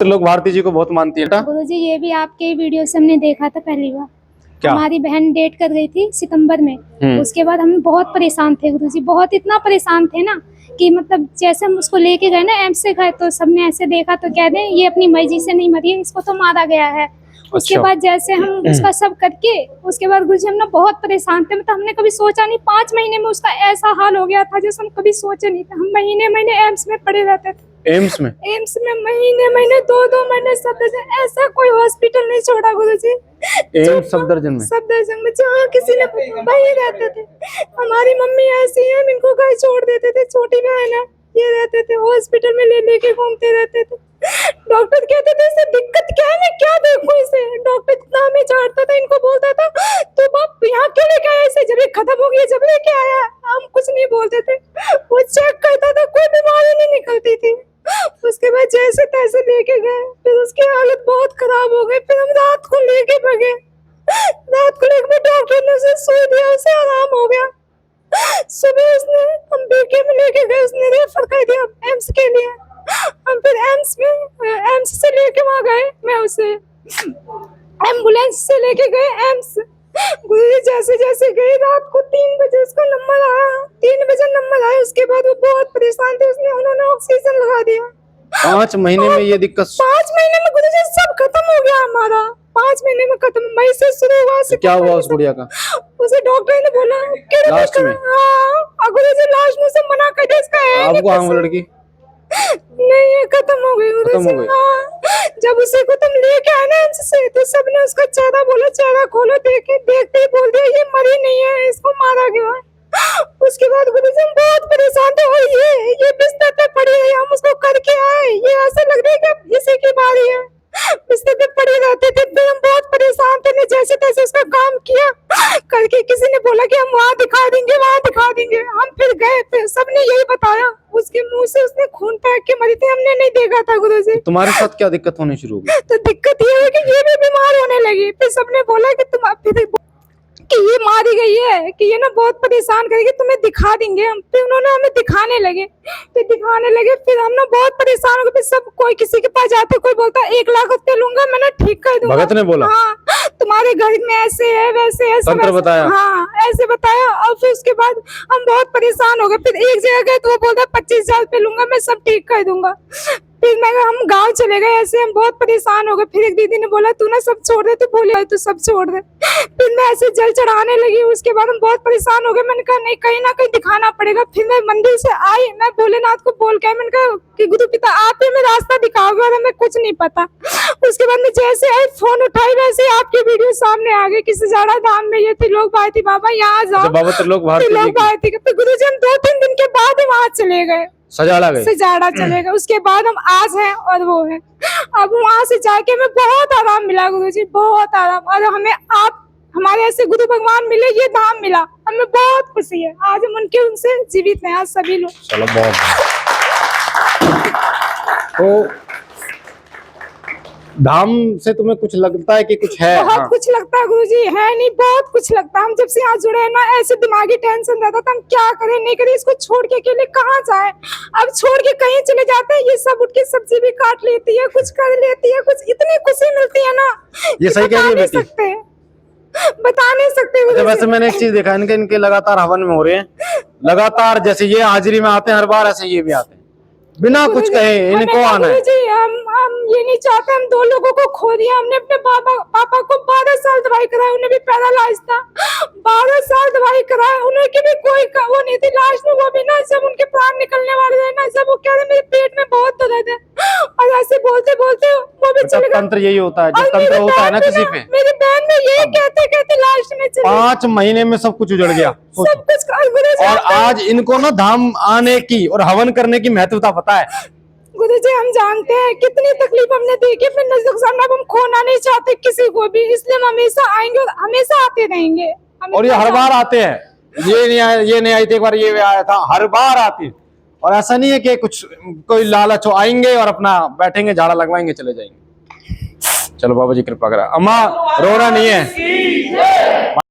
लोग भारती जी को बहुत मानती है। गुरुजी ये भी आपके वीडियो से हमने देखा था पहली बार। क्या? हमारी बहन डेट कर गई थी सितंबर में। उसके बाद हम बहुत परेशान थे गुरुजी, बहुत इतना परेशान थे ना कि मतलब जैसे हम उसको लेके गए ना एम्स से गए तो सबने ऐसे देखा तो कह दें ये अपनी मर्जी से नहीं मरी है, इसको तो मारा गया है। उसके बाद जैसे हम उसका सब करके उसके बाद गुरुजी हम ना बहुत परेशान थे। मतलब हमने कभी सोचा नहीं, 5 महीने में उसका ऐसा हाल हो गया था जैसे हम कभी सोचे नहीं थे। हम महीने महीने एम्स में पड़े रहते थे। एम्स में महीने 2-2 महीने सफदरजंग, ऐसा कोई हॉस्पिटल नहीं छोड़ा गुरुजी। एम्स सफदरजंग में जहाँ किसी ने वही रहते थे। हमारी मम्मी ऐसी है, इनको घर छोड़ देते थे, छोटी बहन है, ये रहते थे हॉस्पिटल में ले लेके घूमते रहते थे। डॉक्टर कहते थे इसे दिक्कत क्या है, मैं क्या देखूं इसे। डॉक्टर इतना हमें झाड़ता था, इनको बोलता था तो बाप यहाँ क्यों लेके आया इसे, जब ये खत्म हो गया जब लेके आया। हम कुछ नहीं बोलते थे, वो चेक करता था, कोई बीमारी नहीं निकलती थी। उसके बाद जैसे तैसे लेके गए, फिर उसकी हालत बहुत खराब हो गई। फिर हम रात को लेके भागे, रात को लेके डॉक्टर ने उसे सुई दिया, उसे आराम हो गया। सुबह उसने हम बीके में लेके गए, उसने रेफर कर दिया एम्स के लिए। हम फिर एम्स से लेके वहाँ गए, मैं उसे एम्बुलेंस से लेके गए एम्स। गुरुजी जैसे जैसे गए, रात को 3 बजे उसका नंबर आया, 3 बजे नंबर आया। उसके बाद वो बहुत परेशान थे, उन्होंने ऑक्सीजन लगा दिया। 5 महीने में ये दिक्कत? 5 महीने में गुरुजी सब खत्म हो गया हमारा। 5 महीने में खत्म, मई से शुरू हुआ। तो क्या हुआ उस गुड़िया का? उसे डॉक्टर ने बोला लास्ट में? हाँ गुरुजी लास्ट में से मना कर दिया, इसका है आपको आंख में लड़की नहीं, ये खत्म हो गई गुरुजी। जब उसे को तुम लेके आए ना एम्स से तो सबने उसका चेहरा बोला, चेहरा खोलो, देखते ही बोल दिया ये मरी नहीं है, इसको मारा गया है। उसके बाद गुरुजी हम बहुत परेशान थे, और ये बिस्तर पे पड़ी है, हम उसको करके आए, ये ऐसा लग रहा है कि इसी की बारी है। बिस्तर पे पड़े रहते थे, फिर हम बहुत परेशान थे। जैसे तैसे उसका काम किया करके, किसी ने बोला कि हम वहाँ दिखा देंगे। हम फिर गए, फिर सबने यही बताया, उसके मुंह से उसने खून फेंक के मरी थी, हमने नहीं देखा था गुरुजी। तुम्हारे साथ क्या दिक्कत होनी शुरू हो गई? तो दिक्कत ये है कि ये भी बीमार होने लगी। फिर सबने बोला कि तुम फिर कि ये मारी गई है, कि ये ना बहुत परेशान करेगी, तुम्हें दिखा देंगे हम। फिर उन्होंने हमें दिखाने लगे, फिर हम ना बहुत परेशान हो गए। फिर सब कोई किसी के पास जाते, कोई बोलता 1 लाख रुपया लूंगा, मैंने ठीक कर दूंगा। भगत ने बोला हाँ तुम्हारे घर में ऐसे है वैसे है, तंत्र बताया। हाँ ऐसे बताया। और फिर उसके बाद हम बहुत परेशान हो गए। फिर एक जगह गए तो वो बोलता 25,000 रुपया लूंगा, मैं सब ठीक कर दूंगा। फिर हम गांव चले गए, ऐसे हम बहुत परेशान हो गए। फिर एक दीदी ने बोला तू ना सब छोड़ दे, तू भोले तू सब छोड़ दे। फिर मैं ऐसे जल चढ़ाने लगी। उसके बाद हम बहुत परेशान हो गए। मैंने कहा नहीं, कहीं ना कहीं दिखाना पड़ेगा। फिर मैं मंदिर से आई, मैं भोलेनाथ को बोल के, मैंने कहा कि गुरु पिता आप ही हमें रास्ता दिखाओगे, और हमें कुछ नहीं पता। उसके बाद मैं जैसे आई, फोन उठाई, वैसे ही आपकी वीडियो सामने आ गई। किसी जाड़ा धाम में ये थी लोग भारती बाबा, यहाँ जाओ बाबा त्रिलोक भारती। फिर गुरुजी हम 2-3 दिन के बाद वहाँ चले गए, सजाड़ा चले गए। उसके बाद हम आज हैं और वो है। अब वहाँ से जाके हमें बहुत आराम मिला गुरुजी, बहुत आराम। और हमें आप हमारे ऐसे गुरु भगवान मिले, ये धाम मिला, हमें बहुत खुशी है। आज हम उनसे जीवित हैं, आज सभी लोग। चलो बहुत। तो धाम से तुम्हें कुछ लगता है कि कुछ है? बहुत कुछ लगता है गुरुजी, है नहीं, बहुत कुछ लगता है। हम जब से यहाँ जुड़े हैं ना, ऐसे दिमागी टेंशन रहता था, हम क्या करें नहीं करें, इसको छोड़ के अकेले कहाँ जाए। अब छोड़ के कहीं चले जाते हैं, ये सब उठ के सब्जी भी काट लेती है, कुछ कर लेती है, कुछ इतनी खुशी मिलती है ना, ये सही कह रही है बेटी, बता नहीं सकते। वैसे मैंने एक चीज देखा, इनके लगातार हवन में हो रहे हैं, लगातार जैसे ये हाजिरी में आते हैं हर बार, ऐसे ये भी आते हैं बिना कुछ कहे, इनको आना है। हम ये नहीं चाहते, हम 2 लोगों को खो दिया। हमने अपने पापा को 12 साल दवाई कराई, उन्हें भी पैरालाइज था, 12 साल दवाई कराई, उनकी भी कोई वो नहीं थी। लास्ट में वो भी ना, जब उनके प्राण निकलने वाले थे ना, जब वो कह रहे मेरे पेट में बहुत दर्द है, और ऐसे बोलते बोलते वो भी चले गए। तंत्र यही होता है, जब तंत्र होता है ना किसी पे। मेरी बहन ने यही कहते लास्ट में 5 महीने में सब कुछ उजड़ गया, सब कुछ। और आज इनको ना धाम आने की और हवन करने की महत्वता पता है। गुरुजी हम जानते हैं कितनी तकलीफ हमने देखी, फिर हम खोना नहीं चाहते किसी को भी, इसलिए हम हमेशा आएंगे और हमेशा आते रहेंगे। और ये हर बार आते हैं, ये नहीं आई थी एक बार, ये आया था, हर बार आती है। और ऐसा नहीं है कि कुछ कोई लालच हो, आएंगे और अपना बैठेंगे, झाड़ा लगवाएंगे, चले जाएंगे। चलो बाबा जी कृपा करा। अम्मा रोना नहीं है।